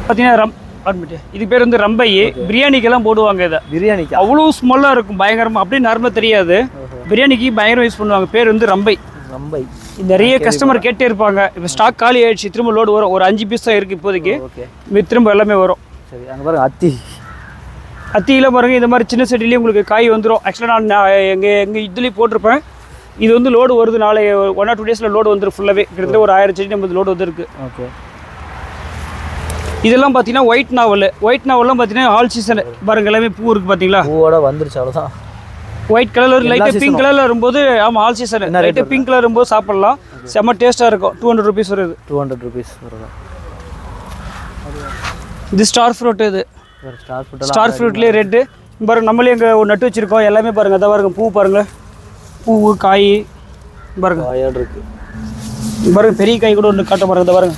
பார்த்தீங்கன்னா இது பேர் வந்து ரம்பை. பிரியாணிக்கெல்லாம் போடுவாங்க. இதை பிரியாணிக்கு அவ்வளோ ஸ்மெல்லாக இருக்கும், பயங்கரமாக. அப்படியே நார்மலாக தெரியாது, பிரியாணிக்கு பயங்கரம் யூஸ் பண்ணுவாங்க. பேர் வந்து ரம்பை. ரம்பை நிறைய கஸ்டமர் கேட்டே இருப்பாங்க. இப்போ ஸ்டாக் காலி ஆயிடுச்சு, திரும்ப லோடு வரும். ஒரு 5 பீஸ் தான் இருக்குது இப்போதைக்கு. திரும்ப எல்லாமே வரும். சரி, அங்கே பாருங்க அத்தியில் பாருங்கள். இந்த மாதிரி சின்ன செடியிலேயே உங்களுக்கு காய் வந்துடும். ஆக்சுவலாக நான் எங்கள் இதுலேயும் போட்டிருப்பேன். இது வந்து லோடு வருது. நாளை 1 or 2 டேஸில் லோடு வந்துடும் ஃபுல்லாகவே. கிட்டத்தட்ட ஒரு 1000 செடி நம்ம லோடு வந்துருக்கு. ஓகே. இதெல்லாம் பார்த்தீங்கன்னா ஒயிட் நாவல்லாம் பார்த்தீங்கன்னா ஆல் சீசன் பாருங்க. எல்லாமே பூ இருக்குது பார்த்தீங்களா? பூவோட வந்துருச்சு, அவ்வளோதான். ஒயிட் கலர் லைட்டாக பிங்க் கலரில் வரும்போது, ஆமாம் ஆல் சீசன் லைட்டாக பிங்க் கலர் வரும்போது சாப்பிட்லாம். செம்ம டேஸ்ட்டாக இருக்கும். 200 rupees வருது. 200 rupees வருது. இது ஸ்டார் ஃப்ரூட். இது ஸ்டார் ஃப்ரூட்லேயே ரெட்டு பாருங்க. நம்மளே இங்கே நட்டு வச்சுருக்கோம். எல்லாமே பாருங்கள். அதான் பாருங்க, பூ பாருங்கள், பூ காய் பாருங்க. காயோடு இருக்குது பாருங்க. பெரிய காய் கூட ஒன்று காட்ட பாருங்க. இதை பாருங்க.